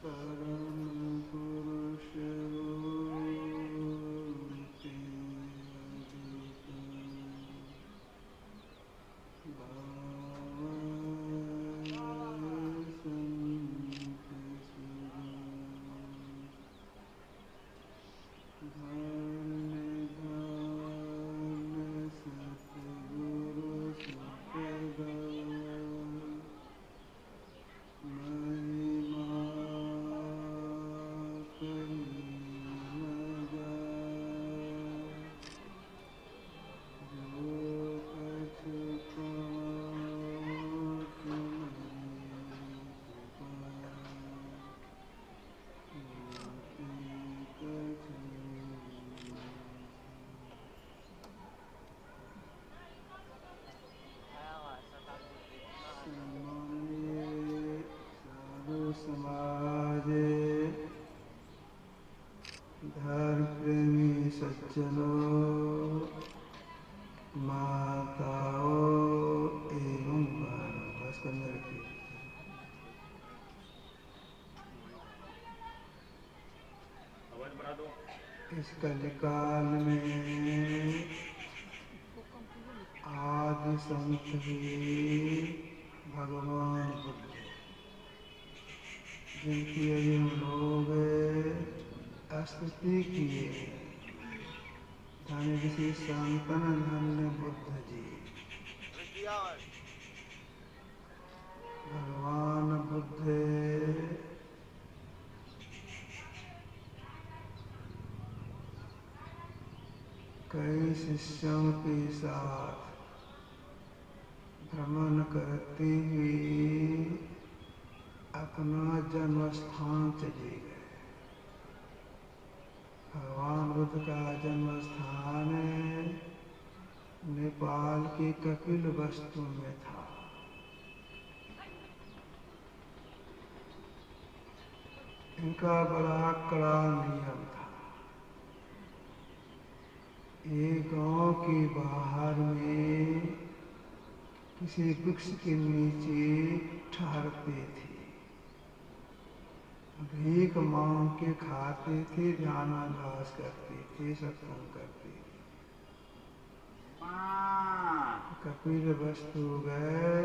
परम पुरुष रूपी समाजे धर्म प्रेमी सज्जनों, माताओं एवं बहनों, बस करने रखिए। इस कलिकाल में आदि संत ही भगवान बुद्ध, जिनकी अभी हम लोग स्तुति किए। धन्य ऋषि संतन धन्य बुद्ध जी। भगवान बुद्ध कई शिष्यों के साथ भ्रमण करते हुए अपना जन्म स्थान चले गए। भगवान बुद्ध का जन्म स्थान नेपाल के कपिलवस्तु में था। इनका बड़ा कड़ा नियम था। एक गांव के बाहर में किसी वृक्ष के नीचे ठहरते थे, भीख मांग के खाते थे, ध्यानाभ्यास करते थे, सत्संग करते थे। कपिलवस्तु गए,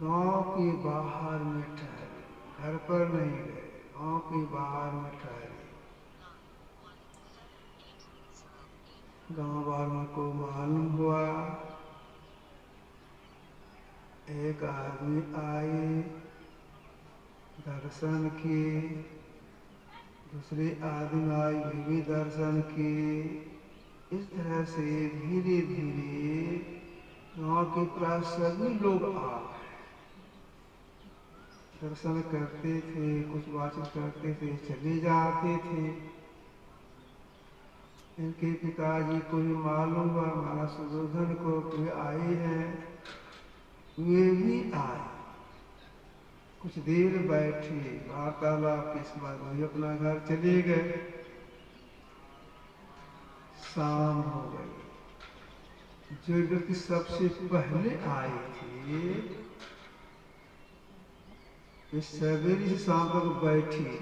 गांव के बाहर में ठहरे, घर पर नहीं गए, गांव के बाहर में ठहरे। गांव वालों को मालूम हुआ, एक आदमी आए, दर्शन किए, दूसरे आदमी आए, वे भी दर्शन किए। इस तरह से धीरे धीरे गांव के प्राय सभी लोग आ गए। दर्शन करते थे, कुछ बातचीत करते थे, चले जाते थे। इनके पिताजी को भी मालूम हुआ, महाराज सुदर्शन को कोई आए हैं, वे भी आए। कुछ देर बैठे, वार्तालाप के बाद वही अपना घर चले गए। शाम हो गई। जो व्यक्ति सबसे पहले आए थे, वे सवेरे से शाम तक बैठे।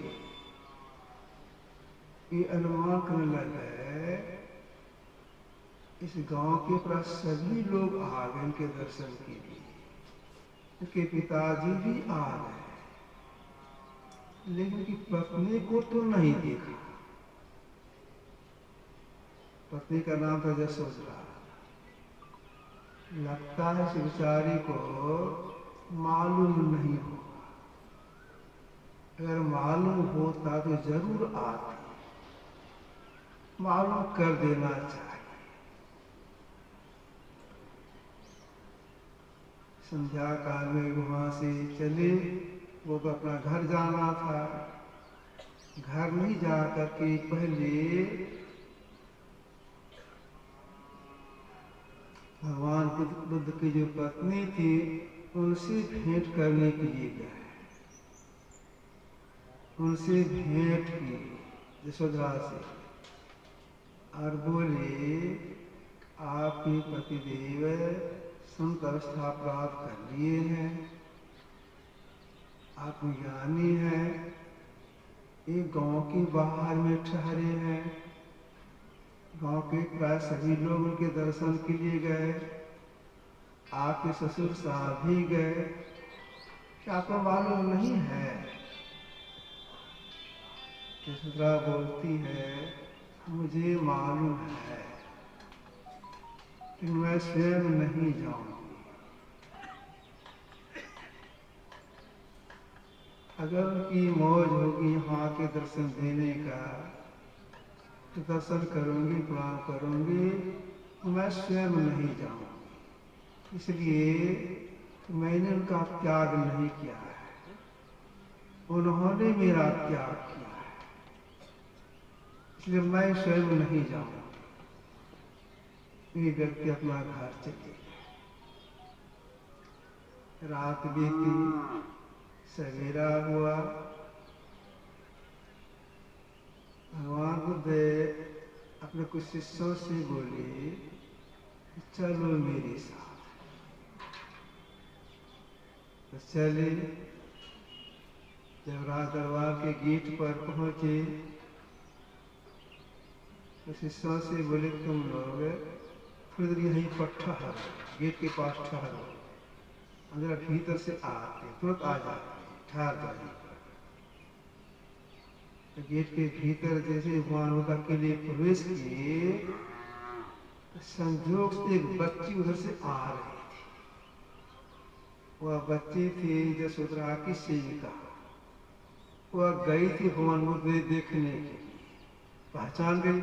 ये अनुमान करने लगे, इस गांव के प्राय सभी लोग आ गए इनके दर्शन के लिए। उनके पिताजी भी आ गए, लेकिन उनकी पत्नी को तो नहीं देखा। पत्नी का नाम था यशोधरा। लगता है इस बेचारी को मालूम नहीं होगा। अगर मालूम होता तो जरूर आती, मालूम कर देना चाहिए। संध्या काल में वहां से चले, वो तो अपना घर जाना था। घर नहीं जा करके पहले भगवान बुद्ध की जो पत्नी थी, उनसे भेंट करने के लिए गए। उनसे भेंट की यशोधरा से, और बोले, आपके पतिदेव संत अवस्था प्राप्त कर लिए हैं, आत्मज्ञानी है, एक गांव के बाहर में ठहरे हैं। गांव के प्राय सभी लोग उनके दर्शन के लिए गए, आपके ससुर साहब भी गए। क्या आपको मालूम नहीं है? यशोधरा बोलती है, मुझे मालूम है कि मैं स्वयं नहीं जाऊंगी। अगर उनकी मौज होगी यहाँ के दर्शन देने का तो दर्शन करूंगी, प्रणाम करूंगी, मैं स्वयं नहीं जाऊंगी। इसलिए तो मैंने उनका त्याग नहीं किया है, उन्होंने मेरा त्याग किया है, इसलिए मैं स्वयं नहीं जाऊंगा। ये व्यक्ति अपना घर चले गए। रात बीती, सवेरा हुआ। भगवान बुद्ध अपने कुछ शिष्यों से बोले, चलो मेरे साथ। तो चले। जब राज दरबार के गेट पर पहुंचे तो शिष्यों से बोले, तुम लोग थोड़ी देर यहीं पर ठहरो, गेट के पास ठहरो। अंदर भीतर से आते तुरंत आ जाते, ठहर जाए। तो गेट के भीतर जैसे भगवान के लिए प्रवेश किए, संजोग से एक बच्ची उधर से आ रही थी। वह बच्ची थी यशोधरा की सेविका। वह गई थी भगवान बुद्ध देखने के लिए, पहचान गई।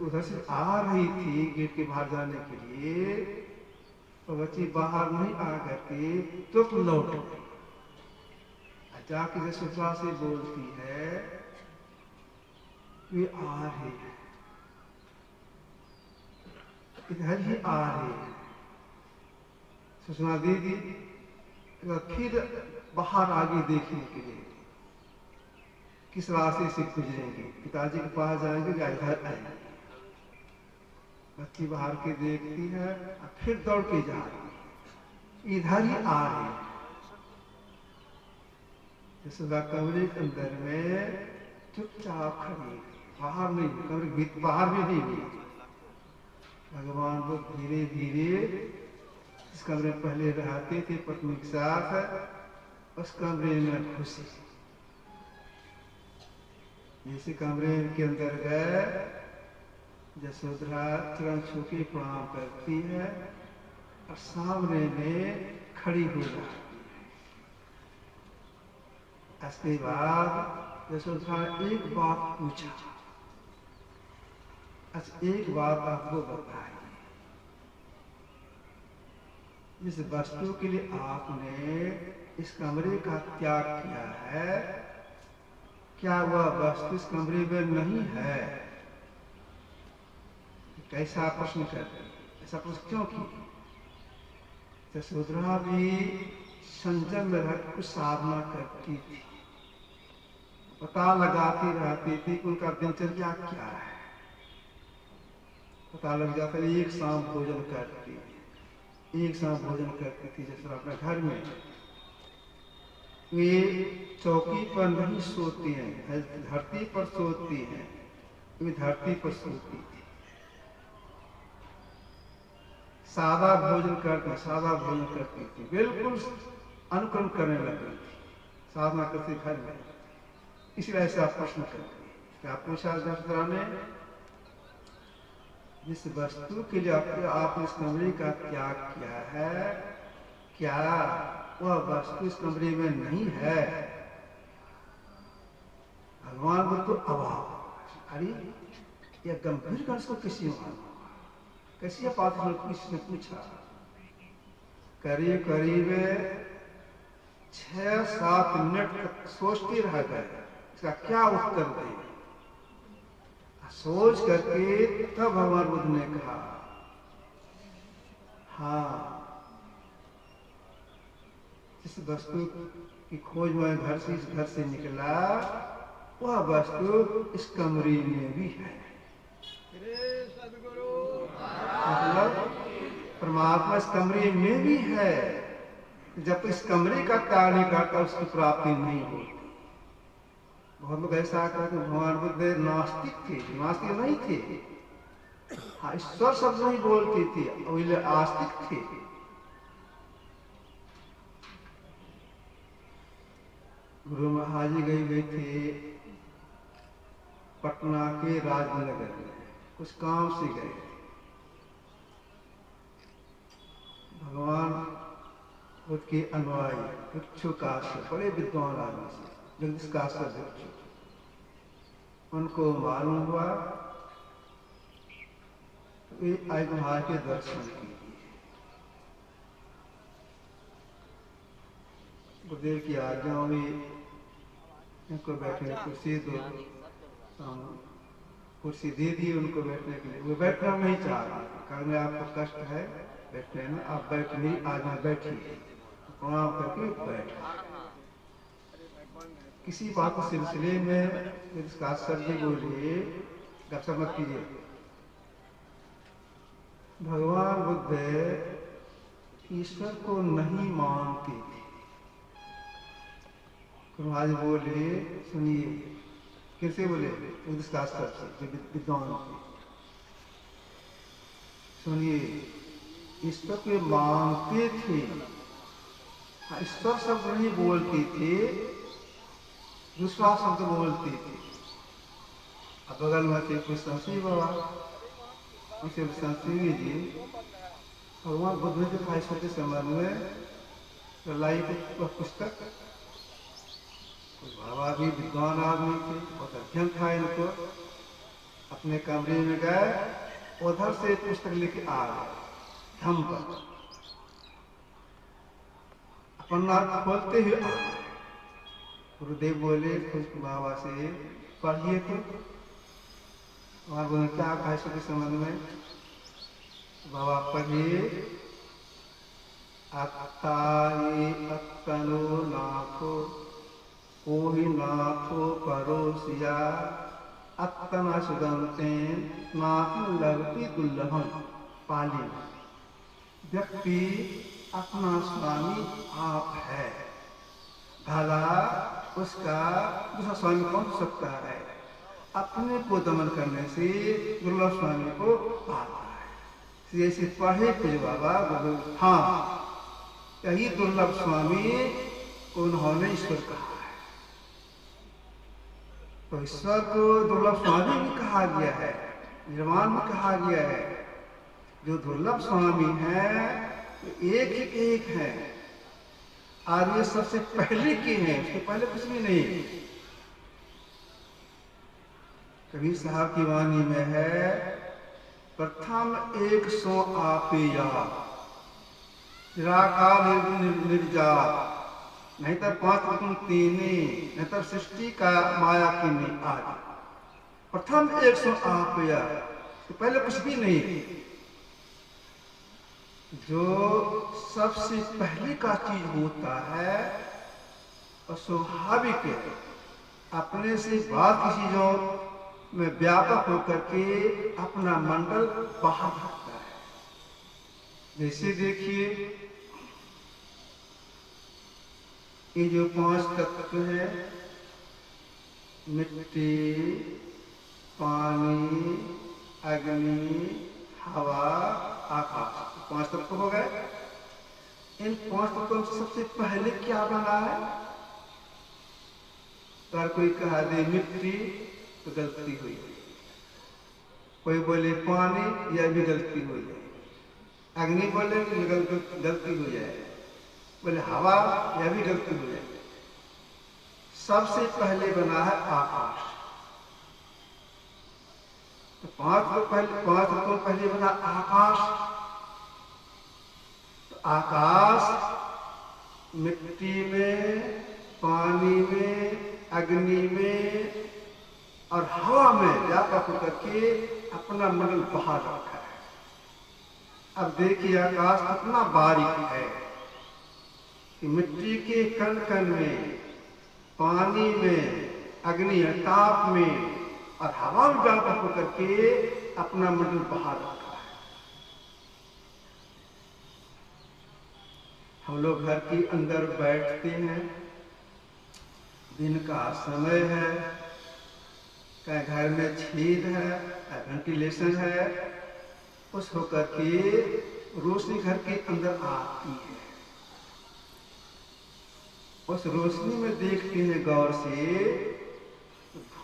उधर से आ रही थी गेट के बाहर जाने के लिए, तो बच्ची बाहर नहीं आ करके तो लौट गई। जाके यशोधरा से बोलती है, वे आ रहे हैं, इधर ही आ रहे हैं। सुषमा दीदी फिर बाहर आगे देखने के लिए किस रास्ते से गुजरेंगे, पिताजी के पास जाएंगे या इधर आएंगे। बच्ची बाहर के देखती है और फिर दौड़ के जा रही, इधर ही आ रही है। यशोदा कमरे के अंदर में चुपचाप खड़ी, बाहर नहीं, कमरे बाहर भी नहीं हुई। भगवान वो धीरे धीरे इस कमरे में पहले रहते थे पत्नी के साथ, उस कमरे में घुसे। जैसे कमरे के अंदर गए, यशोधरा तुरंत छू के प्रणाम करती है और सामने में खड़ी हो जाती है। इसके बाद यशोधरा एक बात पूछा, अच्छा एक बात आपको बताई, जिस वस्तु के लिए आपने इस कमरे का त्याग किया है, क्या वह वस्तु इस कमरे में नहीं है? कैसा प्रश्न करते, ऐसा प्रश्न क्यों किया? यशोधरा भी संयम में रख कुछ साधना करती थी, पता लगाती रहती थी कि उनका दिनचर्या क्या है। पता लग जाता, एक शाम भोजन करती थी, एक शाम भोजन करती थी जैसे अपने घर में। वे चौकी पर नहीं सोती हैं, धरती पर सोती हैं। वे धरती पर सोती थी, सादा भोजन करती थी, बिल्कुल अनुकरण करने लगी थी, साधना करती घर में। इसलिए ऐसा प्रश्न करती है। क्या पूछा यशोधरा ने? जिस वस्तु के लिए आपने इस कमरे का त्याग किया है, क्या वह वस्तु इस कमरे में नहीं है? भगवान को तो अभाव, अरे यह गंभीर का इसको किसी कैसी बात किसने पूछा? करीब करीब 6-7 मिनट तक सोचते रह गए इसका क्या उत्तर दे। सोच करके तब भगवान बुद्ध ने कहा, हाँ, जिस वस्तु की खोज में इस घर से निकला, वह वस्तु इस कमरे में भी है। मतलब परमात्मा इस कमरे में भी है, जब इस कमरे का त्याग नहीं करता उसकी प्राप्ति नहीं होती। बहुत लोग ऐसा कहते हैं भगवान बुद्ध नास्तिक थे, नास्तिक नहीं थे। हाँ, ईश्वर शब्द नहीं बोलते थे, आस्तिक थे। गुरु महाराज जी गए थे पटना के राजनगर में, कुछ काम से गए। भगवान बुद्ध के अनुयायी भिक्षु काश्यप, बड़े विद्वान आदमी से, जगदीश काश्यप भिक्षु, उनको मालूम हुआ तो वे आज महाराज के दर्शन किए। गुरुदेव की आज्ञा में उनको बैठने कुर्सी दो, कुर्सी दे दी उनको बैठने के लिए। वो बैठना नहीं चाह रहा, कारण आपको कष्ट है बैठने में, आप बैठ नहीं, आज मैं बैठिए, प्रणाम करके बैठ। किसी बात के सिलसिले में सर जी बोले गपशप मत कीजिए। भगवान बुद्ध ईश्वर को नहीं मानते थे। महाराज बोले सुनिए, कैसे बोले विद्वान सुनिए, ईश्वर को मानते थे, ईश्वर शब्द नहीं बोलते थे, दूसरा शब्द बोलते थे। अब बगल में थे कुछ संसी बाबा, उनसे संसी जी भगवान बुद्ध ने दिखाई के संबंध में लाई पुस्तक। बाबा भी विद्वान आदमी थे, बहुत अध्ययन था इनको। अपने कमरे में गए, उधर से पुस्तक लेके आ गए, धम पर अपना खोलते हुए आ गए। गुरुदेव बोले कुछ बाबा से पढ़िए तो। वहां बोले क्या कहा इसके संबंध में? बाबा पढ़िए, अत्ताये अत्तनो नाथो कोहि नाथो परोसिया अत्तना सुगंते नाथ लगती दुल्लभम। पाली व्यक्ति अपना स्वामी आप है, भला उसका दूसरा स्वामी कौन हो सकता है? अपने को दमन करने से दुर्लभ स्वामी को पाता है। जैसे पढ़े थे बाबा, हाँ यही दुर्लभ स्वामी को उन्होंने ईश्वर कहा है। तो ईश्वर को दुर्लभ स्वामी भी कहा गया है, निर्वाण भी कहा गया है। जो दुर्लभ स्वामी है एक ही एक है, और ये सबसे पहले के हैं, उसके पहले कुछ भी नहीं। कबीर साहब की वाणी में है, प्रथम 100 आपेया निराकार निर्जात, नहीं तो 5 गुण तीनी, नहीं तो सृष्टि का माया की नहीं आदि। प्रथम 100 आपेया, तो पहले कुछ भी नहीं। जो सबसे पहले का चीज होता है और स्वाभाविक अपने से बाद की चीजों में व्यापक होकर के अपना मंडल बाहर रखता है। जैसे देखिए ये जो 5 तत्व है, मिट्टी, पानी, अग्नि, हवा, आकाश, 5 तत्व हो गए। इन 5 तत्वों से सबसे पहले क्या बना है? अगर कोई कहा दे मिट्टी तो गलती हुई, कोई बोले पानी, यह भी गलती हो जाए। अग्नि बोले गलती हो जाए, बोले हवा, यह भी गलती हो जाए। सबसे पहले बना है आकाश। तो 5 तो पहले बना आकाश। तो आकाश मिट्टी में, पानी में, अग्नि में और हवा में व्यापक होकर के अपना मंडल बाहर रखा है। अब देखिए आकाश कितना बारीक है कि मिट्टी के कण कण में, पानी में, अग्नि ताप में और हवा में व्यापक होकर के अपना मंडल बाहर रखा है। हम लोग घर के अंदर बैठते हैं, दिन का समय है, क्या घर में छेद है, वेंटिलेशन है, उस होकर के रोशनी घर के अंदर आती है। उस रोशनी में देखते हैं गौर से,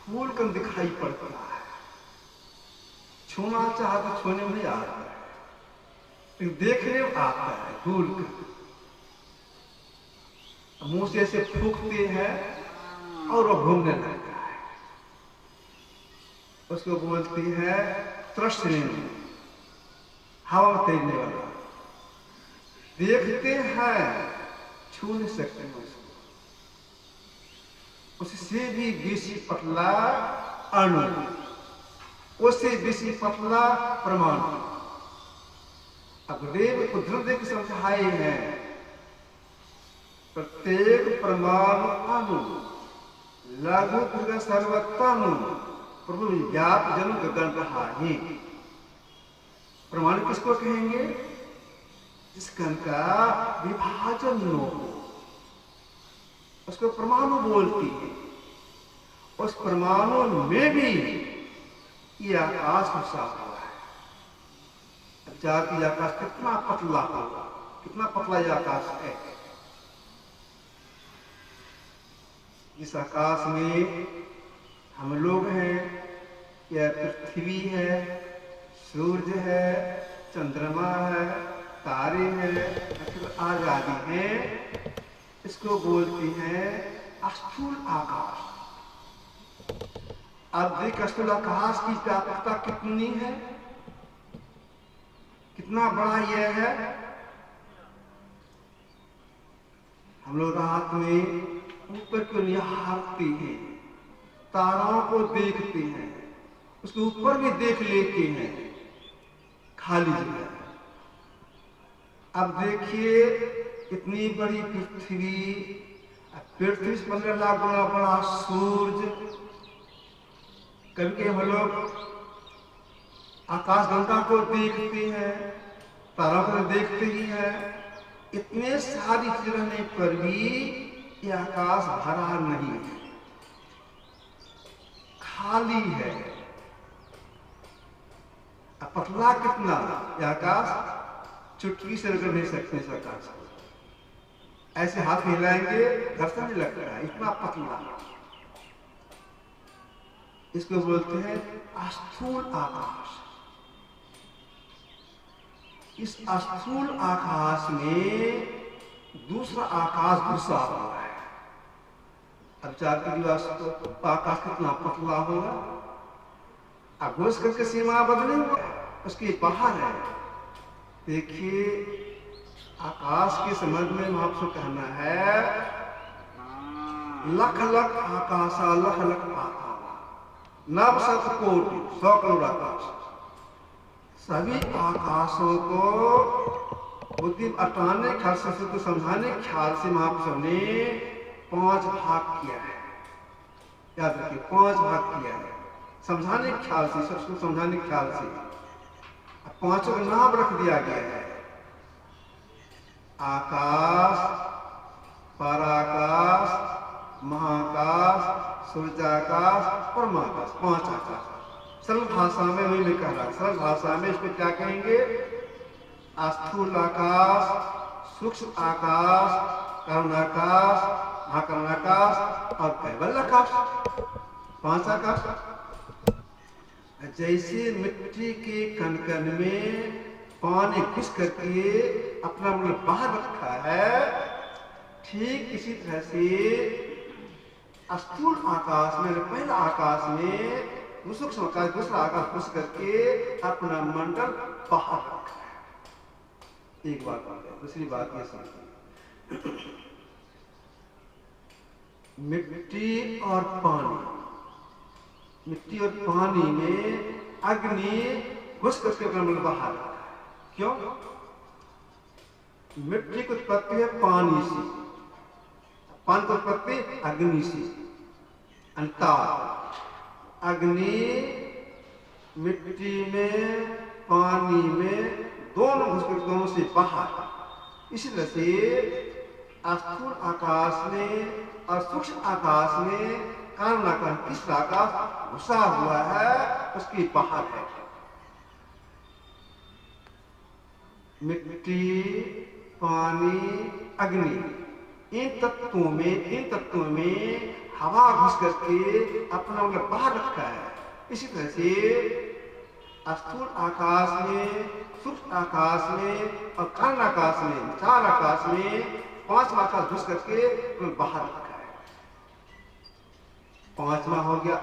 धूल कम दिखाई पड़ता है। छूना चाहे तो छूने में आता है, लेकिन देखने में आता है धूल का। मुंह से ऐसे फूंकते हैं और वो घूमने लगता है। उसको बोलती है त्रस्तिनी, हवा में तैरने वाला। देखते हैं, छू नहीं सकते हैं उसको। उससे भी बेसी पतला अणु, उससे बेसी पतला परमाणु। अब देव उद्धव देव समझाए हैं, प्रत्येक परमाणु अणु लघु दुर्गा सर्वोत्तम प्रभु व्याप जन गगन रहा है। परमाणु किसको कहेंगे? जिस कण का विभाजन न हो, उसको परमाणु बोलती है। उस परमाणु में भी ये आकाश घुसा हुआ है। अब जाती आकाश कितना पतला होगा, कितना पतला ये आकाश है। इस आकाश में हम लोग हैं, यह पृथ्वी है, सूर्य है, चंद्रमा है, तारे हैं, आदि आदि हैं। इसको बोलते हैं स्थूल आकाश। अब देख स्थूल आकाश की व्यापकता कितनी है, कितना बड़ा यह है। हम लोग रात में ऊपर को निहारते हैं, तारों को देखते हैं, उसके ऊपर भी देख लेते हैं, खाली जगह। अब देखिए इतनी बड़ी पृथ्वी, पृथ्वी से 15 लाख गुना बड़ा सूरज। कभी हम लोग आकाशगंगा को देखते हैं, तारों को देखते ही हैं। इतने सारी चीज रहने पर भी यह आकाश भरा नहीं है, खाली है। पतला कितना यह आकाश, चुटकी से रगड़ नहीं सकते इस आकाश को। ऐसे हाथ हिलाएंगे घर्षण नहीं लगता है, इतना पतला। इसको बोलते हैं स्थूल आकाश। इस स्थूल आकाश में दूसरा आकाश घुसा हुआ है। अब चार के दिवस तो आकाश कितना पतला होगा, अब घुस करके सीमा बदलेंगे, उसके बाहर है। देखिए आकाश के संबंध में आपसे कहना है, लख लख आकाशा लख लख पाताला, नव शत कोटि 100 करोड़ आकाश। सभी आकाशों को बुद्धि अटाने ख्याल से, तो समझाने ख्याल से महापुरुषों ने 5 भाग किया है। याद रखिए 5 भाग किया है समझाने ख्याल से, सबको समझाने ख्याल से। 5 का नाम रख दिया गया है, आकाश, पराकाश, महाकाश, सूर्याकाश, परमाकाश। 5 आकाश। सरल भाषा में वही मैं कह रहा, सरल भाषा में इसको क्या कहेंगे? स्थूल आकाश, सूक्ष्म आकाश, करुणाकाश, महाकरुणाकाश और कैवल्य आकाश। 5 आकाश। जैसे मिट्टी के कण-कण में पानी घुस करके अपना मतलब बाहर रखा है, ठीक इसी तरह से स्थूल आकाश में, पहला आकाश में, सूक्ष्म आकाश, दूसरा आकाश घुस करके अपना मंडल बाहर रखा है। एक बात बात है। दूसरी बात यह समझिए, मिट्टी और पानी, मिट्टी और पानी में अग्नि घुस करके अपना मंडल बाहर रखा है। क्यों? मिट्टी की उत्पत्ति है पानी से, पानी की उत्पत्ति अग्नि से। अंतर अग्नि मिट्टी में, पानी में, दोनों घुस कर, दोनों से बाहर। इसलिए से स्थूल आकाश में और सूक्ष्म आकाश में कारण आकाश तीसरा आकाश घुसा हुआ है, उसकी बाहर है। मिट्टी, पानी, अग्नि, इन तत्वों में हवा घुस करके अपना मतलब बाहर रखा है। इसी तरह से स्थूल आकाश में, सूक्ष्म आकाश में और कारण आकाश में, चार आकाश में पांचवा आकाश घुस करके बाहर रखा है। पांचवा हो गया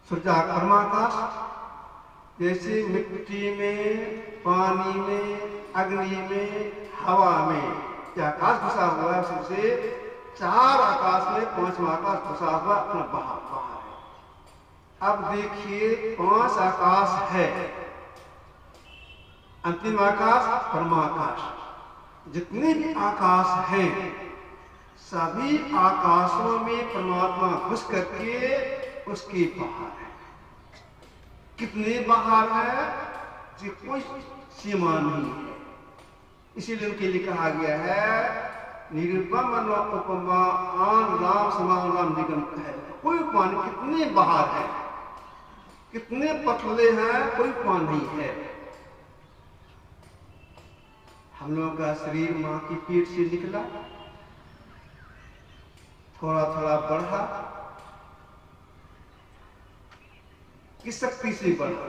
परमाकाश। जैसे मिट्टी में, पानी में, अग्नि में, हवा में यह आकाश घुसा हुआ है, सबसे चार आकाश में पांचवा आकाश घुसा हुआ अपना बाहर है। अब देखिए 5 आकाश है। अंतिम आकाश परमाकाश। जितने भी आकाश हैं सभी आकाशों में परमात्मा घुस करके उसके बाहर है। कितने बाहर है जी कोई सीमा नहीं है। इसीलिए उनके लिए कहा गया है निरुपम उपमा आन राम समान राम निगम है। कोई उपमान कितने बाहर है, कितने पतले हैं, कोई उपमान नहीं है। हम लोगों का शरीर मां की पेट से निकला, थोड़ा थोड़ा बढ़ा, किस शक्ति से बढ़ा?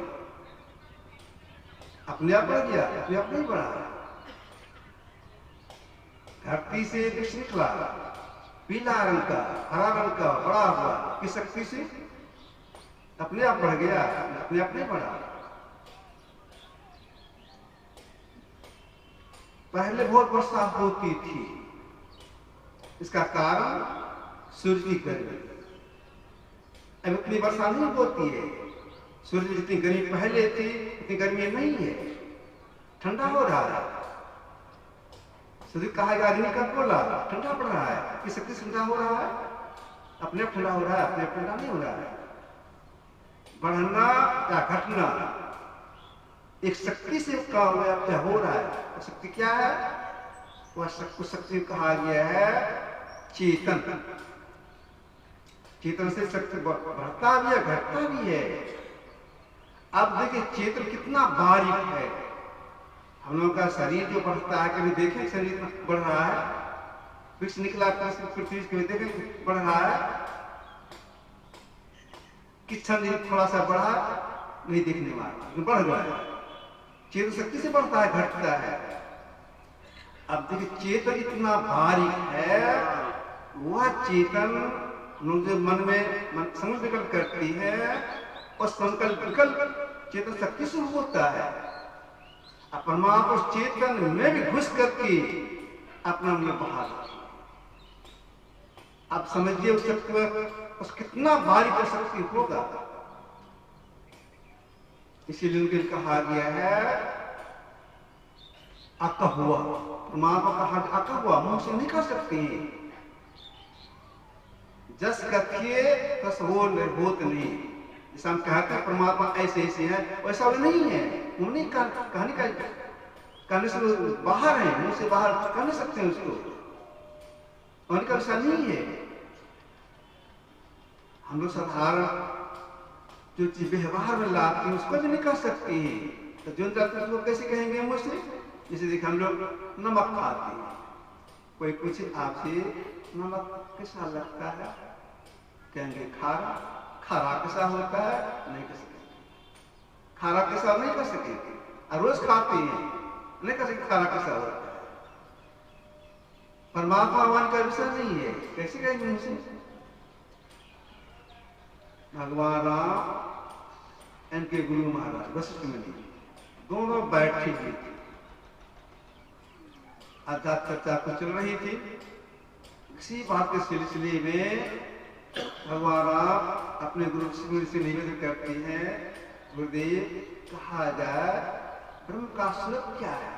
अपने आप बढ़ गया? अपने आप नहीं बढ़ा। धरती से वृक्ष निकला, पीला रंग का, हरा रंग का, बड़ा हुआ, किस शक्ति से? अपने आप बढ़ गया? अपने आप नहीं बढ़ा। पहले बहुत वर्षा होती थी, इसका कारण सूर्य की गर्मी। अब इतनी वर्षा नहीं होती है। सूर्य जितनी गर्मी पहले थी उतनी गर्मी नहीं है, ठंडा हो रहा है। सूर्य कहा अग्नि का बोला ठंडा पड़ रहा है, किस शक्ति से ठंडा हो रहा है? अपने आप ठंडा हो रहा है, अपने आप ठंडा नहीं हो रहा है। बढ़ना या घटना एक शक्ति से का हो रहा है। शक्ति क्या है? वह शक्ति कहा गया है चेतन। चेतन से शक्ति बढ़ता भी है, घटता भी है। अब देखिए चेतन कितना बारीक है। हम लोगों का शरीर जो बढ़ता है, कभी देखें शरीर बढ़ रहा है? वृक्ष निकला पृथ्वी कभी देखें बढ़ रहा है? किस क्षण थोड़ा सा बढ़ा नहीं देखने वाला, बढ़ गया है। चेतन शक्ति से बढ़ता है, घटता है। अब देखिए चेतन इतना बारीक है, वह चेतन जो मन में संकल्प विकल्प करती है और संकल्प विकल्प चेतन शक्ति से होता है। परमात्मा उस चेतन में भी घुस करके अपना मन बाहर। आप समझिए उस शक्ति में उस कितना बारीक शक्ति होगा। इसीलिए उनके कहा गया है अका हुआ। परमात्मा कहा अका हुआ, मुंह से नहीं कर सकते हैं। जस कथिए तस होत नहीं। जैसे हम कहते हैं परमात्मा ऐसे ऐसे है, वैसा वो नहीं है। उन्हें कहानी का कहने से बाहर है, मुंह से बाहर कह नहीं सकते हैं उसको। उनका वैसा नहीं है। हम लोग साधारण जो चीज व्यवहार में लाते हैं उसको भी नहीं कह सकते हैं। तो जो जाते हैं उसको कैसे कहेंगे मुझसे? जैसे देखिए हम लोग नमक खाते हैं, कोई पूछे आपसे नमक कैसा लगता है, कहेंगे खारा। खारा कैसा होता है? नहीं कह सकते। खारा कैसा नहीं कह सकते। रोज खाते हैं, नहीं कह सकते खारा कैसा होता है। परमात्मा मान का विषय नहीं है, कैसे कहेंगे उनसे? भगवान राम इनके गुरु महाराज वशिष्ठ मुनि दोनों बैठे हुए थे। आध्यात्म चर्चा कुछ चल रही थी। इसी बात के सिलसिले में भगवान राम अपने गुरु से निवेदन करते हैं, गुरुदेव कहा जाए ब्रह्म का स्वरूप क्या है?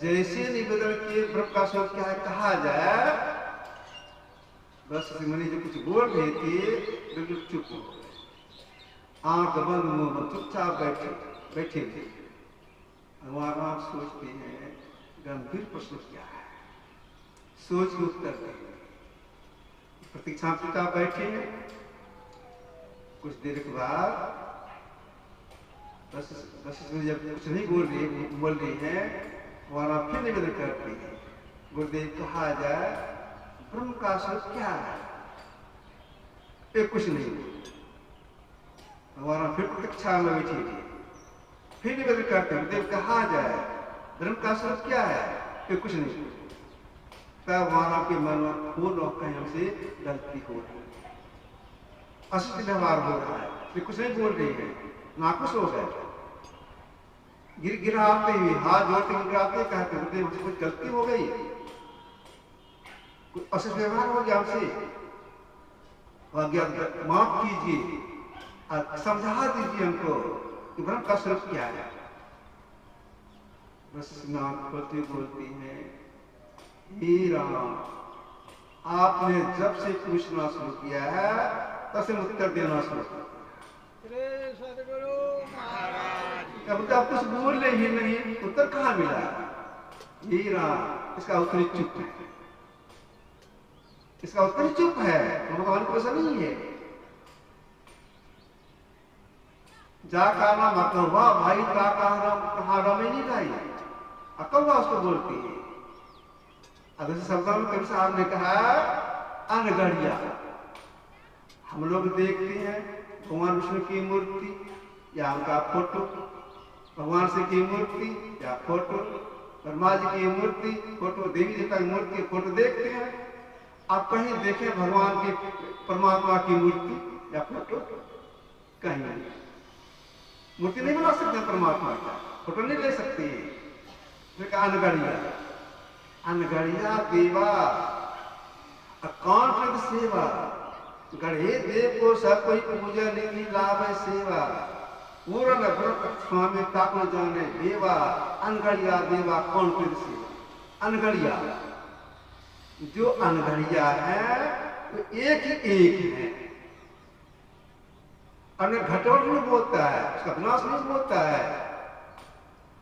जैसे निवेदन किए ब्रह्म का स्वरूप क्या है कहा जाए, बस मुनि जो कुछ बोल रहे थे बिल्कुल चुप हो गए, आंख बंद मुंह चुपचाप बैठे थे। भगवान राम सोचते हैं गंभीर प्रश्न क्या है, सोच के उत्तर दें। प्रतीक्षा पिता बैठे हैं। कुछ देर के बाद वशिष्ठ जब कुछ नहीं बोल रही है, वहां फिर निवेदन करती है, गुरुदेव कहा जाए ब्रह्म का स्वरूप क्या है? ये कुछ नहीं। भगवान फिर प्रतीक्षा में बैठी है, फिर निवेदन करते हैं, गुरुदेव कहा जाए ब्रह्म का स्वरूप क्या है? ये कुछ नहीं। तब वहां के मन में खून और कहीं हमसे गलती हो रही है, असत्य व्यवहार हो रहा है, ये कुछ नहीं बोल रही है, नाखुश हो गए। गिराते हुए हाथ जोड़ते गिराते कहते हैं मुझसे कुछ गलती हो गई, कुछ असत्य व्यवहार हो गया हमसे, माफ कीजिए, समझा दीजिए हमको कि ब्रह्म का स्वरूप क्या है। बस नाक खोलती बोलती है, हे राम, आपने जब से पूछना शुरू किया है तब से उत्तर देना शुरू किया। अब आप कुछ बोल ही नहीं, उत्तर कहाँ मिला? हे राम, इसका उत्तर चुप है, इसका उत्तर चुप है, भगवान को ऐसा नहीं है। जा कहना मत हुआ भाई, का कहा रमेनी भाई, अकल उसको बोलती है। अब इस शब्दों में कभी साहब ने कहा अनगढ़िया। हम लोग देखते हैं भगवान विष्णु की मूर्ति या उनका फोटो, भगवान श्री की मूर्ति या फोटो, ब्रह्मा जी की मूर्ति फोटो, देवी देवता की मूर्ति फोटो देखते हैं। आप कहीं देखें भगवान की परमात्मा की मूर्ति या फोटो? कहीं नहीं। मूर्ति नहीं बना सकते परमात्मा का, फोटो नहीं ले सकते। फिर अनगढ़िया, अनगढ़िया देवा कौन प्रद सेवा, गढ़े देव को सब कोई पूजा नहीं लाभ सेवा, पूर्ण व्रत स्वामी ताको जाने देवा, अनगढ़िया देवा कौन प्रद सेवा। अनगढ़िया, जो अनगढ़िया है वो एक ही एक है, अन्य घटवट नहीं बोलता है, उसका विनाश नहीं बोलता है,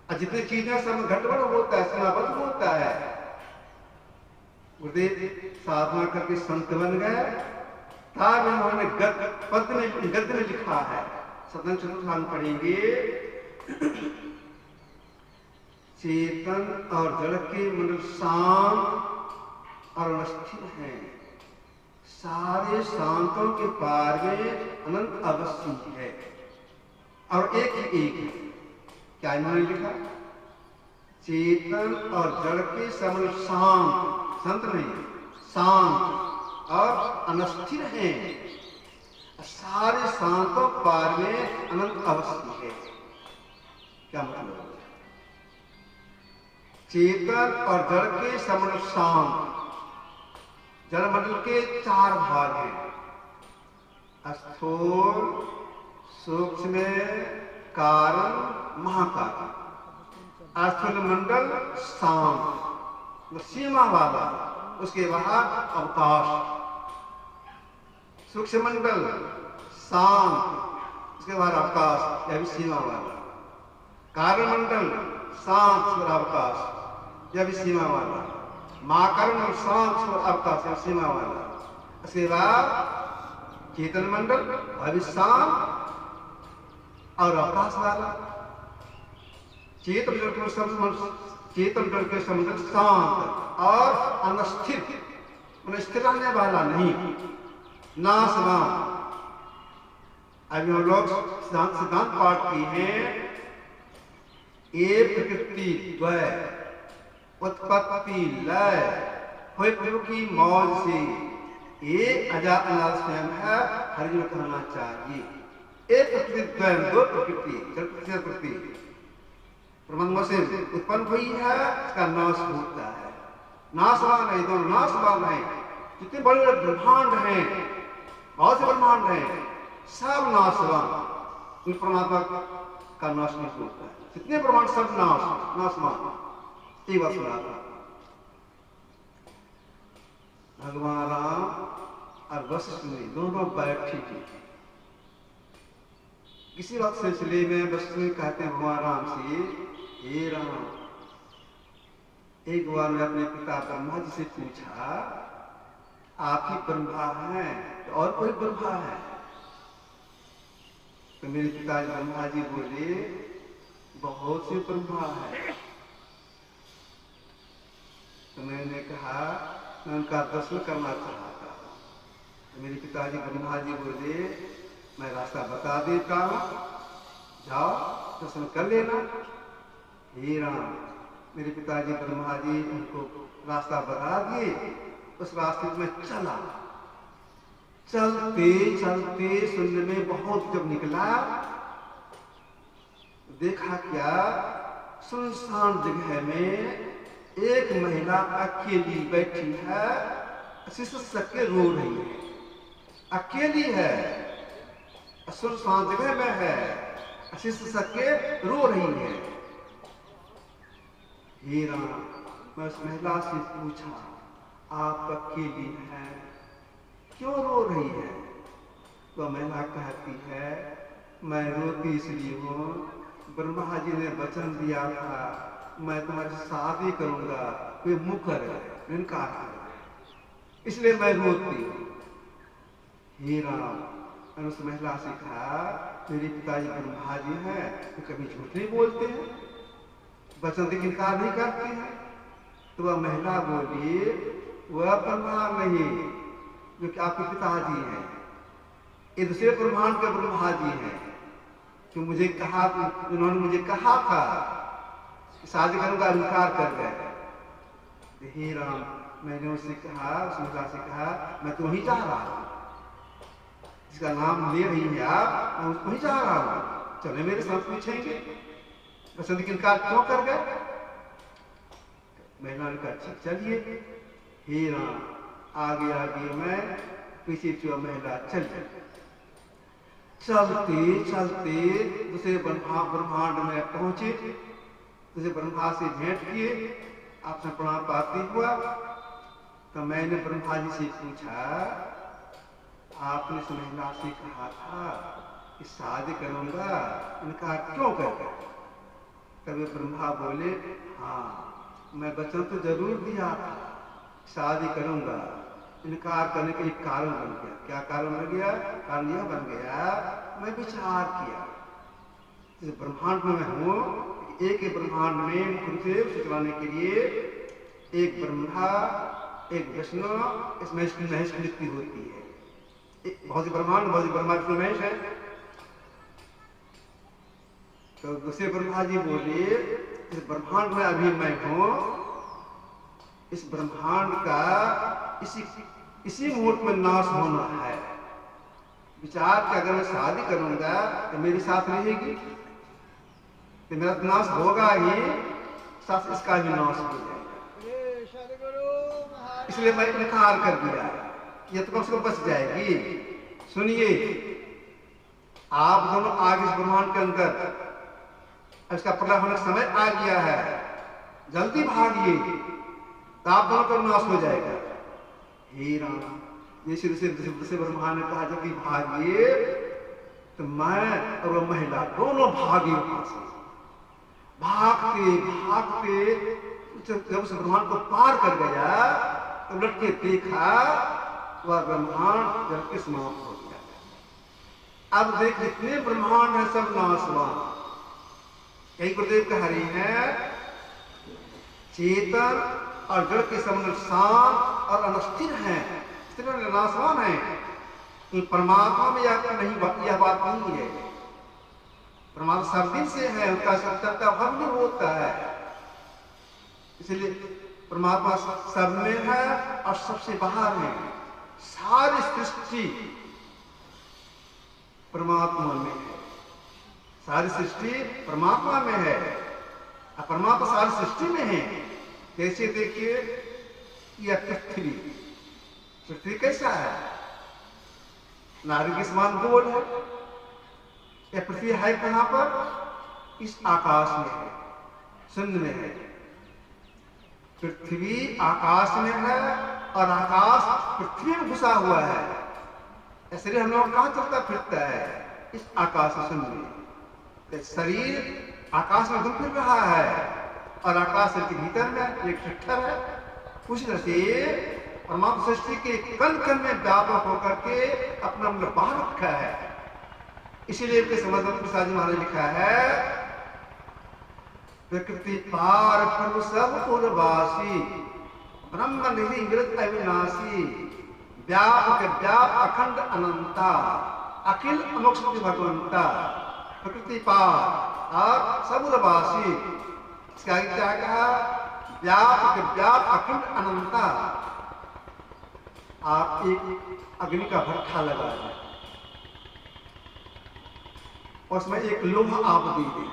और जितनी चीजें सब घटवट होता है, समाबद्ध होता है। गुरुदेव साधना करके संत बन गए, तब उन्होंने गद्य में लिखा है, सतन चतुर्थांग पढ़ेंगे, चेतन और जड़ के मंडल शांत और अवस्थित हैं, सारे शांतों के पार में अनंत अवस्थित है और एक ही एक है। क्या इन्होंने लिखा? चेतन और जड़ के समल शांत, संत नहीं, शांत और अनस्थिर हैं, सारे शांतों पार में अनंत अवस्थित है। क्या मतलब? चेतन और जड़ के समल शांत, जलमंडल के चार भाग हैं, स्थूल, सूक्ष्म, कारण, महाकारण। स्थूल मंडल शांत, सीमा वाला, उसके बाद अवकाश। सूक्ष्म मंडल शांत, उसके बाद अवकाश, यह भी सीमा वाला। कारण मंडल शांत और अवकाश, यह भी सीमा वाला। महाकरण शांत और अवकाश, सीमा वाला। उसके बाद चेतन मंडल, वह भी शांत और अवकाश वाला। चेतन जड़ के समुद्र शांत और अनस्थिर, स्थिर रहने वाला नहीं, नाशवान। अभी हम लोग सिद्धांत पाठ की है, एक प्रकृति द्वय, उत्पत्ति लय, हुए प्रभु की मौज से, एक अजात अनाद स्वयं है, हरिजन कहना चाहिए। एक प्रकृति द्वय, दो प्रकृति, जड़ प्रकृति ब्रह्म से उत्पन्न हुई है, इसका नाश होता है, नाशवान है, दोनों नाशवान है। जितने बड़े बड़े ब्रह्मांड हैं, बहुत से ब्रह्मांड हैं, सब नाशवान, उन परमात्मा का नाश नहीं होता है। जितने ब्रह्मांड सब नाशवान। एक बात सुना था, भगवान राम और वशिष्ठ में दोनों बैठे थे। किसी वक्त सिलसिले में वशिष्ठ कहते हैं भगवान राम से हे राम, एक बार मैं अपने पिता ब्रह्मा जी से पूछा, आप ही ब्रह्मा हैं और कोई ब्रह्मा है? तो मेरे पिता ब्रह्मा जी बोले, बहुत से ब्रह्मा है। तो मैंने कहा, मैं उनका दर्शन करना चाहता हूँ। तो मेरे पिताजी ब्रह्मा जी बोले, मैं रास्ता बता देता हूँ, जाओ दर्शन कर लेना। हे राम, मेरे पिताजी ब्रह्मा जी उनको रास्ता बता दिए। उस रास्ते में चला, चलते चलते शून्य में बहुत जब निकला, देखा क्या, सुनसान जगह में एक महिला अकेली बैठी है, सिसक के रो रही है। अकेली है, सुनसान जगह में है, सिसक के रो रही है। हे राम, मैं उस महिला से पूछा, आप अकेली हैं, क्यों रो रही है? तो महिला कहती है, मैं रोती इसलिए हूँ, ब्रह्मा जी ने वचन दिया था मैं तुम्हारी शादी करूंगा, कोई मुकर है, इनकार कर, इसलिए मैं रोती हूँ। हे राम, मैंने उस महिला से कहा, मेरे पिताजी ब्रह्मा जी हैं, तो कभी झूठ नहीं बोलते हैं, वचन से इनकार नहीं करते हैं। तो वह महिला बोली, वह ब्रह्मा नहीं जो कि आपके पिताजी हैं, ये दूसरे ब्रह्मांड के ब्रह्मा जी हैं, कि मुझे कहा, उन्होंने मुझे कहा था शादी करूंगा, इनकार कर गए। हे राम, मैंने उससे कहा, उस महिला से कहा, मैं तो वहीं जा रहा हूं, जिसका नाम ले रही है आप, मैं वहीं जा रहा हूं, चले मेरे साथ पूछेंगे पसंद की इनकार क्यों कर गए? महिला ने कहा, चलिए। हे राम, आगे आगे मैं, पीछे पीछे महिला चल गई। चलते चलते दूसरे ब्रह्मांड में पहुंचे, दूसरे ब्रह्मा से भेंट किए, आपसे प्रणाम पाती हुआ। तो मैंने ब्रह्मा जी से पूछा, आपने इस महिला से कहा था कि शादी करूंगा, इनकार क्यों कर गए? तब ब्रह्मा बोले, हाँ, मैं वचन तो जरूर दिया था, शादी करूंगा, इनकार करने का एक कारण बन गया। क्या कारण बन गया? कारण यह बन गया, मैं विचार किया, इस ब्रह्मांड में मैं हूं, एक ही ब्रह्मांड में मुझे चलाने के लिए एक ब्रह्मा, एक विष्णु, इसमें महेश की नियुक्ति होती है। बहुत ही ब्रह्मांड, बहुत ही ब्रह्मा विष्णु महेश है। तो दूसरे ब्रह्मा जी बोले, इस ब्रह्मांड में अभी मैं हूं, इस ब्रह्मांड का इसी मुहूर्त में नाश होना है। विचार कि अगर मैं शादी करूंगा तो मेरी साथ रहेगी, तो मेरा नाश होगा ही, साथ इसका भी नाश हो जाएगा, इसलिए मैं इनकार कर दिया, ये तो कम से कम बच जाएगी। सुनिए, आप दोनों आगे इस ब्रह्मांड के अंदर, इसका प्रलय होने का समय आ गया है, जल्दी भागिए, तो आप दोनों का नाश हो जाएगा। हे राम, जैसे दूसरे ब्रह्मा ने कहा, जब भी भागिए, तो मैं और वह महिला दोनों भागे वहां से। भागते भागते जब उस ब्रह्मांड को पार कर गया, तो लट के देखा, वह ब्रह्मांड जल के समाप्त हो गया। अब देख, जितने ब्रह्मांड है सब नाशवान। यही गुरुदेव कह रही है, चेतन और जड़ के संबंध शांत और अनस्थिर है, नाशवान है। परमात्मा में यह बात नहीं है। परमात्मा सर्वदिन से है, उनका सत्यता भंग नहीं होता है, इसलिए परमात्मा सब में है और सबसे बाहर है। सारी सृष्टि परमात्मा में है, सारी सृष्टि परमात्मा में है, और परमात्मा सारी सृष्टि में है। जैसे देखिए, यह पृथ्वी कैसा है? नारी के समान गोल है। यह पृथ्वी है कहां पर? इस आकाश में है, शून्य में है। पृथ्वी आकाश में है और आकाश पृथ्वी में घुसा हुआ है। इसलिए हम लोग कहां चलता फिरता है? इस आकाश शून्य में। शरीर आकाश में घूम फिर रहा है और आकाश के भीतर में एक शिक्षर है। उसी तरह से परमात्मा सृष्टि के कण कण में व्यापक होकर के अपना मतलब बाहर रखा है। इसीलिए उनके समझदार प्रसाद जी महाराज लिखा है, प्रकृति पार प्रभु सब पूर्ववासी ब्रह्म निधि विरत अविनाशी व्यापक व्याप अखंड अनंता अखिल अमोक्ष भगवंता प्रकृति पार और सबूरवासी। इसका आगे क्या कहा, व्यापक व्याप अखंड अनंता। आप एक अग्नि का भट्ठा लगा दें, उसमें एक लोहा आप दे दें।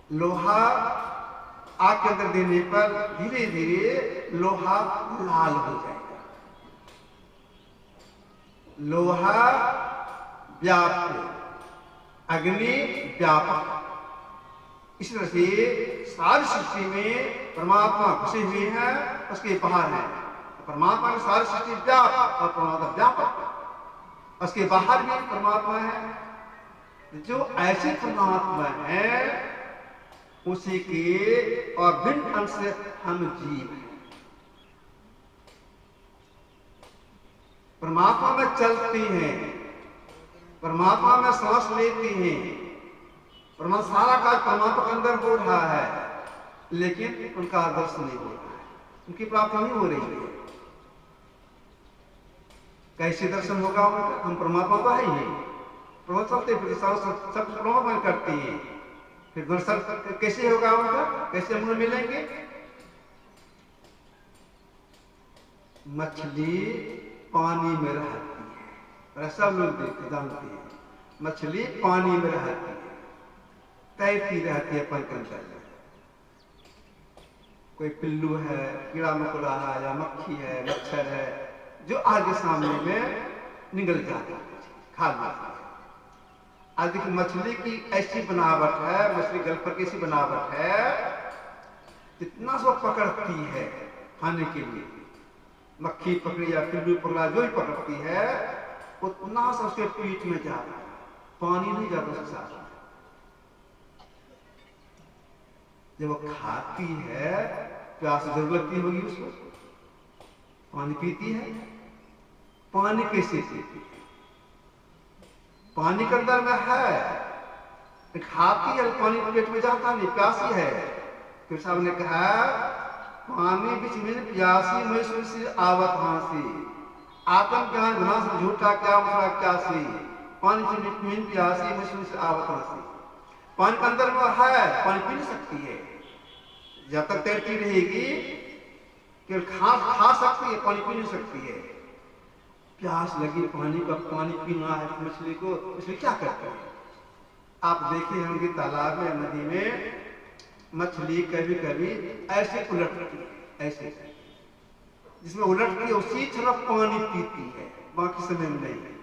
लोहा आग के अंदर देने पर धीरे धीरे लोहा लाल हो जाएगा। लोहा व्यापक, अग्नि व्यापक। इस तरह से सारी सृष्टि में परमात्मा घुसे हुए हैं, उसके बाहर है। परमात्मा की सारी सृष्टि व्यापक और परमात्मा व्यापक, उसके बाहर भी परमात्मा है। जो ऐसे परमात्मा है उसी के और भिन्न अंश से हम जीव हैं। परमात्मा में चलते हैं, परमात्मा में सांस लेते हैं, परमात्मा सारा कार्य परमात्मा के अंदर हो रहा है, लेकिन उनका दर्शन नहीं हो रहा है, उनकी प्राप्ति नहीं हो रही है। कैसे दर्शन होगा उनका? हम परमात्मा तो है ही, परमात्मा चलते फिर सब परमात्मा करते हैं, फिर दर्शन कैसे होगा उनका? कैसे हम मिलेंगे? मछली पानी में रहती है, सब लोग देखते जानते हैं, मछली पानी में रहती है, तैरती रहती है पानी के अंदर। कोई पिल्लू है, कीड़ा मकोड़ा है या मक्खी है, मच्छर है, जो आगे सामने में निगल जाता है, खा लेती है। आज देखिए मछली की ऐसी बनावट है, मछली गल पर कैसी बनावट है, जितना सब पकड़ती है खाने के लिए, मक्खी पकड़ी या पिल्लू पकड़ा, जो भी पकड़ती है उतना सा उसके पेट में जाता है, पानी नहीं जाता उसके साथ। जब वो खाती है प्यास जरूर लगती होगी उसको, पानी पीती है। पानी कैसे पीती है? पानी के अंदर में है, खाती है, पानी पेट में जाता नहीं, प्यासी है। फिर साहब ने कहा, पानी बिच में प्यासी मैं से आवत हासी, आत्म ज्ञान घना झूठा क्या मुठा क्यासी, पानी में प्यासी मैं से आवत हासी। पानी के अंदर में है, पानी पी नहीं सकती है, जब तक तैरती रहेगी केवल खा सकती है, पानी पी नहीं सकती है। प्यास लगी पानी का, पानी पीना है मछली को, मछली क्या करती है? आप देखे होंगे तालाब में, नदी में मछली कभी कभी ऐसे उलटती है, ऐसे जिसमें उलटती है उसी तरफ पानी पीती है, बाकी समय में नहीं।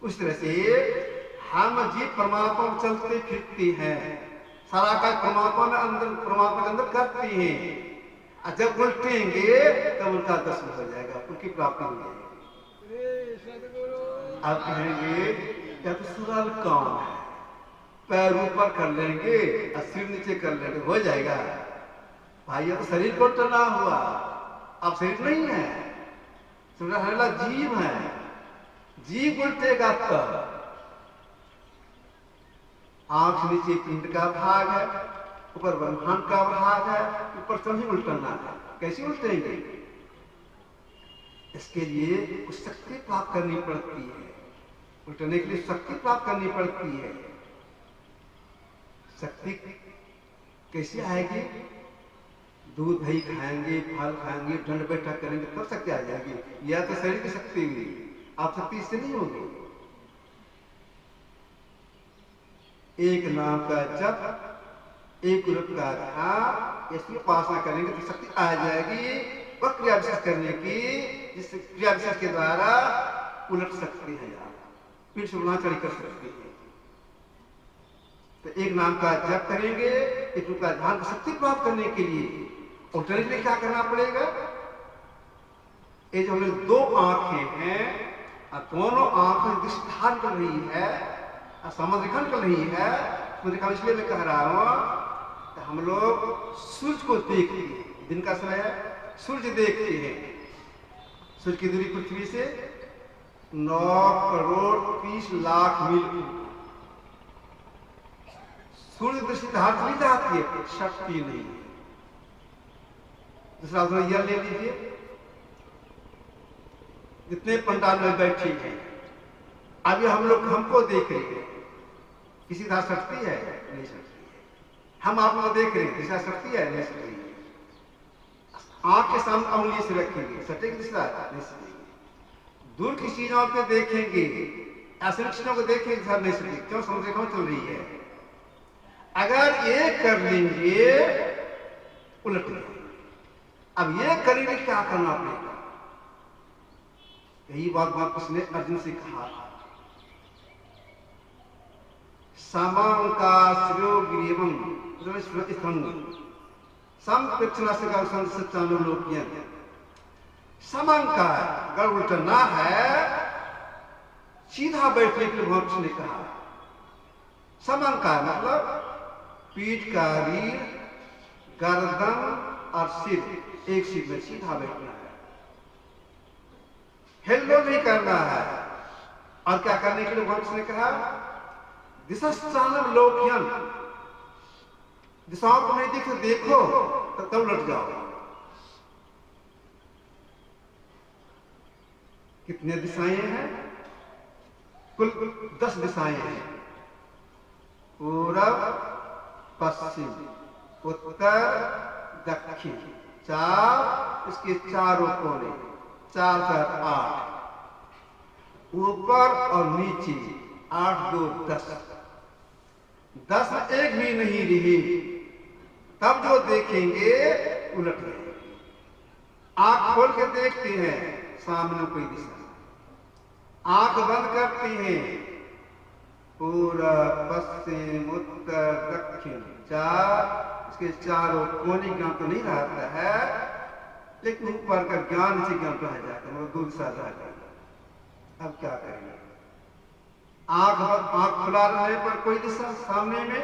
उस तरह से हम जीव परमात्मा में चलते फिरते हैं, सारा कार्य परमात्मा में अंदर, परमात्मा के अंदर करते हैं। और जब उल्टेंगे तब उनका दर्शन हो जाएगा, उनकी प्राप्ति हो जाएगी। आप कहेंगे क्या तो सरल काम है, पैर ऊपर कर लेंगे और सिर नीचे कर लेंगे हो जाएगा। भाई ये तो शरीर को टना हुआ, आप शरीर नहीं है, वाला जीव है, जीव उल्टेगा तब। आंख नीचे पिंड का भाग है, ऊपर ब्रह्मांड का भाग है, ऊपर से ही उल्टना है, कैसे उल्टेंगे? इसके लिए कुछ शक्ति प्राप्त करनी पड़ती है, उल्टने के लिए शक्ति प्राप्त करनी पड़ती है। शक्ति कैसे आएगी? दूध दही खाएंगे, फल खाएंगे, दंड बैठक करेंगे तब शक्ति आ जाएगी। या तो शरीर की शक्ति हुई, आप शक्ति इससे नहीं होगी। एक नाम का जप, एक रूप का ध्यान, इसकी उपासना करेंगे तो शक्ति आ जाएगी और क्रिया विशेष करने की, जिस क्रिया विशेष के द्वारा उलट सकते हैं, पीठ से बुलंद चढ़ी कर सकते हैं। तो एक नाम का जप करेंगे, एक रूप का ध्यान शक्ति प्राप्त करने के लिए, उल्टने के लिए क्या करना पड़ेगा? ये जो हमें दो आंखें हैं और दोनों आंखें दृष्टि कर रही है, समझ कर रही है, आत्मरेखा इसलिए मैं कह रहा हूं, हम लोग सूर्य को देखते हैं, दिन का समय है, सूर्य देखते हैं, सूर्य की दूरी पृथ्वी से 9 करोड़ 30 लाख मील। सूर्य दृष्टि धार्थ नहीं चाहती है, शक्ति नहीं है। दूसरा उदाहरण यह ले लीजिए, जितने पंडाल में बैठे हैं, अभी हम लोग हमको देख रहे हैं, किसी तरह सकती है नहीं सकती है। हम आप लोग देख रहे हैं, दिशा सकती है नहीं सकती है। आंख के सामने उंगली से रखेंगे, सटीक दिशा नहीं सकती। दूर की चीजों पे देखेंगे, ऐसे चीजों को देखेंगे सर नहीं सकती, क्यों समझ चल रही है। अगर ये कर लेंगे उलट गए, अब ये करेंगे क्या करना पड़ेगा। यही बात उसने अर्जुन से कहा, समांकाश्रियोगिरिवं समांकार अगर उल्टना है, सीधा बैठने के लिए भगवान ने कहा। समांकार मतलब पीठ का रीढ़, गर्दन और सिर एक सीट में सीधा बैठना है, हिलडोल नहीं करना है। और क्या करने के लिए भगवान ने कहा, दिशास्थानम लोक्यम, दिशाओं को नहीं दिख देखो तो तब लट जाओ। कितने दिशाएं हैं? कुल 10 दिशाएं हैं, पूरब पश्चिम उत्तर दक्षिण, 4 इसके चारों कोने, 4 4 8, ऊपर और नीचे 8 2 10, 10 में एक भी नहीं रही, तब जो देखेंगे उलट गए। आंख खोल के देखते हैं, सामने कोई दिशा, आंख बंद करते हैं, पूरब पश्चिम उत्तर दक्षिण, 4 इसके चारों कोने ज्ञान तो नहीं रहता है, लेकिन ऊपर का ज्ञान से ज्ञान रह जाता है, मतलब 2 दिशा रह जाता है। अब क्या करेंगे? आंख खुला रहने पर कोई दिशा सामने में,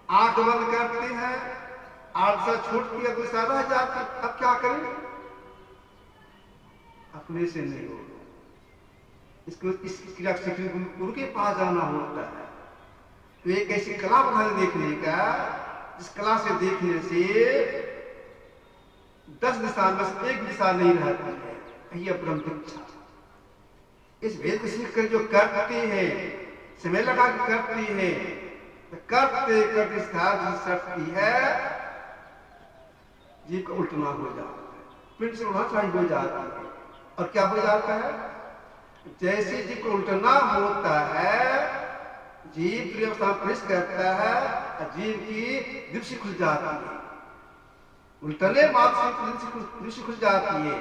आंख बंद करते हैं, 8 दिशा छूटती है, दिशा रह जाती। अब क्या करें? अपने से नहीं होगा, इसको इस क्रिया सीखने गुरु के पास जाना होता है। तो एक ऐसी कला बनाने देखने का, इस कला से देखने से 10 दिशा में से एक दिशा नहीं रहती है, यह ब्रह्म दीक्षा। इस वेद को सीख कर जो करते हैं, समय लगा के करते हैं, तो करते करते शक्ति है, जीव का उल्टना हो जाता है, पिंड से उल्टा हो जाता है। और क्या हो जाता है? जैसे जीव को उल्टना होता है, जीव प्रवेश करता है, जीव की दृष्टि खुल जाती है, उल्टने मात्र से दृष्टि खुल जाती है।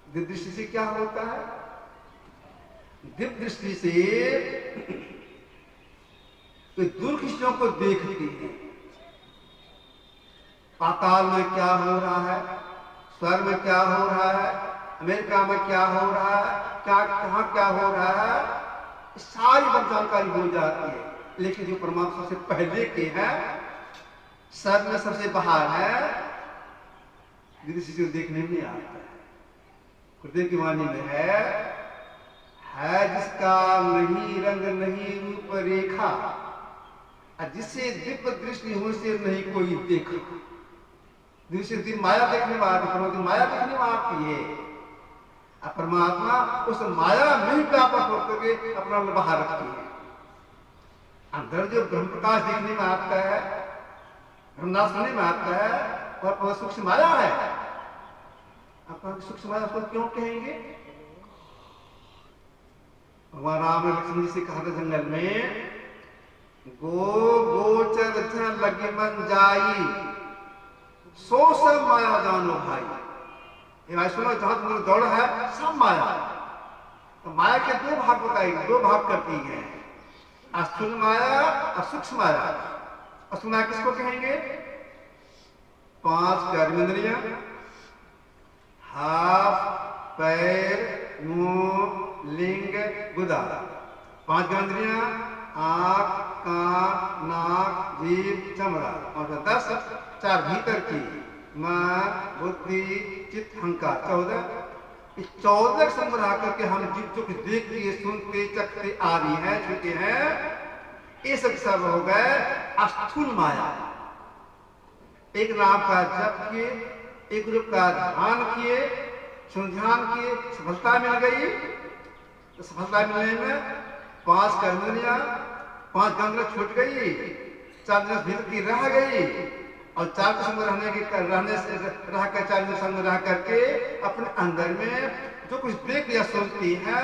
दिव्य दृष्टि से क्या होता है? दिव्य दृष्टि से तो दूर की चीजों को देखते हैं, पाताल में क्या हो रहा है, स्वर्ग में क्या हो रहा है, अमेरिका में क्या हो रहा है, क्या कहाँ क्या हो रहा है, सारी बात जानकारी हो जाती है। लेकिन जो परमात्मा सबसे पहले के हैं, स्वर्ग में सबसे बाहर है, दृष्टि से देखने में आता है। गुरुदेव की वाणी में है जिसका नहीं रंग नहीं रूप रेखा, जिसे दिव्य दृष्टि हो से नहीं कोई देखा। दृष्टि माया देखने में आती है, माया देखने में आती है, परमात्मा उस माया नहीं व्यापक होकर के अपना बाहर रखती है। अंदर जो ब्रह्म प्रकाश देखने में आता है, ब्रह्मनाश होने में आता है, और सूक्ष्म माया है। आप सूक्ष्म माया उसको क्यों कहेंगे? भगवान राम ने लक्ष्मण जी से कहा था जंगल में, गोचर लगे मन जाई, सो सब माया जानो भाई। ये भाई सुनो, जहां तुम्हारी दौड़ है सब माया। तो माया के 2 भाग बताएगी, 2 भाग करती है, स्थूल माया और सूक्ष्म माया। स्थूल माया किसको कहेंगे? 5 कर्मेंद्रियां, हाथ, पैर, मुंह, लिंग, गुदा, 5 ज्ञानेंद्रियां, आंख, कान, नाक, जीभ, चमड़ा और 10 4 भीतर की मन, बुद्धि, चित्त, अहंकार 14। इस 14 संग्रह करके हम जो कुछ देखते, सुनते, चखते आदि हैं, छूते हैं, ये सब हो गए अस्थूल माया। एक नाम का जप किए, एक रूप का ध्यान किए, ध्यान किए, सफलता मिल गई। तो सफलता मिलने में 5 कर्मेंद्रियां, 5 गंगा छूट गई, 4 दिवस भीतर की रह गई और 4 के संग रहने से रह कर 4 दिवस संग रह करके अपने अंदर में जो कुछ देख या सुनती है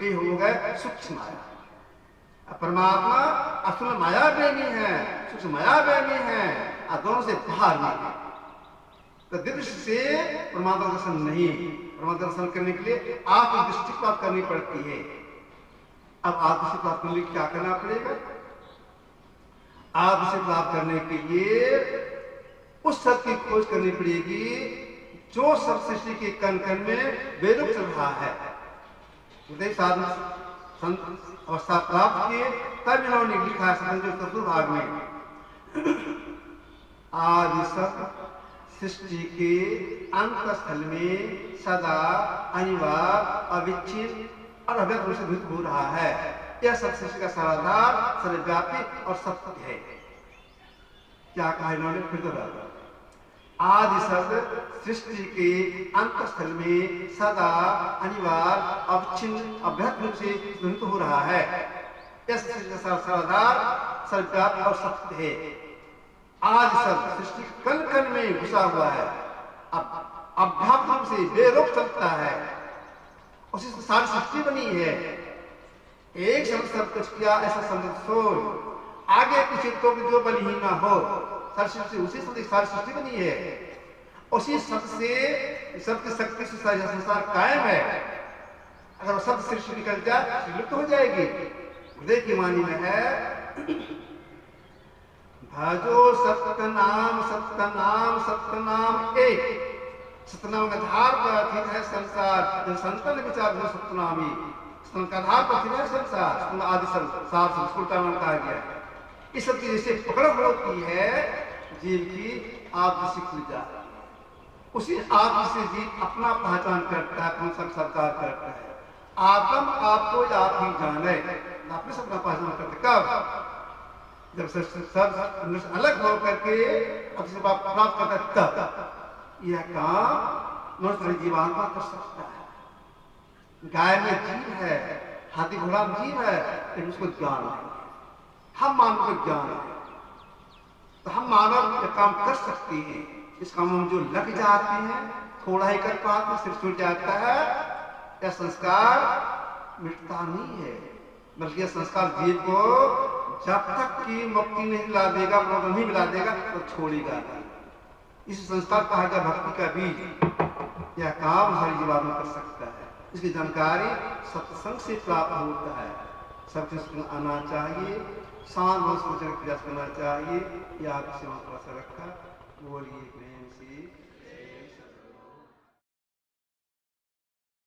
ये हो गए सूक्ष्म माया। परमात्मा असल माया बेनी है, सूक्ष्म माया बेनी है और दोनों से बाहर नहीं। तो दृष्टि से परमात्मा दर्शन नहीं, परमात्मा दर्शन करने के लिए आप दृष्टि प्राप्त करनी पड़ती है। अब आप दृष्टि प्राप्त करने के लिए क्या करना पड़ेगा? आप दृष्टि प्राप्त करने के लिए उस सत्य की खोज करनी पड़ेगी जो सब सृष्टि के कण कण में वेदों चल रहा है। साधन अवस्था प्राप्त किए तब इन्होंने लिखा है चतुर्थ भाग में, आदि सब सृष्टि के अंत स्थल में सदा अनिवार्य, अविच्छिन्न और अव्यक्त रूप से भूत हो रहा है। यह सब सृष्टि का साराधार, सर्वव्यापी और सत्य है। क्या कहा इन्होंने? फिर दोहराया, आदि शब्द सृष्टि के अंत स्थल में सदा अनिवार्य, अविच्छिन्न, अव्यक्त रूप से भूत हो रहा है। यह सृष्टि का साराधार, सर्वव्यापी और सत्य है। आज सब सृष्टि कण कण में घुसा हुआ है, अब अभ्यास से बेरोक चलता है, उसी से सारी सृष्टि बनी है। एक शब्द कुछ किया ऐसा समझ सोच, आगे पीछे तो जो बलहीन ना हो, सारी सृष्टि उसी से सारी सृष्टि बनी है। उसी शब्द से सबकी शक्ति से सारा संसार कायम है। अगर वो शब्द सृष्टि निकल जाए विलुप्त हो जाएगी। हृदय की वाणी में है, भजो सत्यनाम सत्यनाम सत्यनाम एक। सत्यनाम का आधार पर स्थित है संसार। जब संतन विचार हो सत्यनामी, सत्य का आधार पर स्थित है संसार। आदि संसार संस्कृत नाम कहा गया। इस सब की जैसे पकड़ होती है जीव की, आप जिसे खुल जाए उसी आप से जीव अपना पहचान करता है, अपना साक्षात्कार करता है। आत्म आपको आप ही जाने, आपने सबका पहचान करते। कब? जब सब अलग हो करके अपने प्राप्त करता तब यह काम मनुष्य जीवात्मा कर सकता है। गाय में जीव है, हाथी घोड़ा में जीव है, लेकिन उसको ज्ञान नहीं। हम मानव को ज्ञान है, तो हम मानव यह काम कर सकते हैं। इस काम में जो लग जाते हैं, थोड़ा ही कर पाते, सिर छूट जाता है, यह संस्कार मिटता नहीं है, बल्कि यह संस्कार जीव को जब तक की मुक्ति नहीं मिला देगा, नहीं मिला देगा तो छोड़ेगा नहीं। इस संस्कार कहा गया भक्ति का बीज। यह काम हमारी जीवन में कर सकता है। इसकी जानकारी सत्संग से प्राप्त होता है। सबसे आना चाहिए, शांत प्रयास करना चाहिए। यह आपसे रखा बोलिए प्रेम से।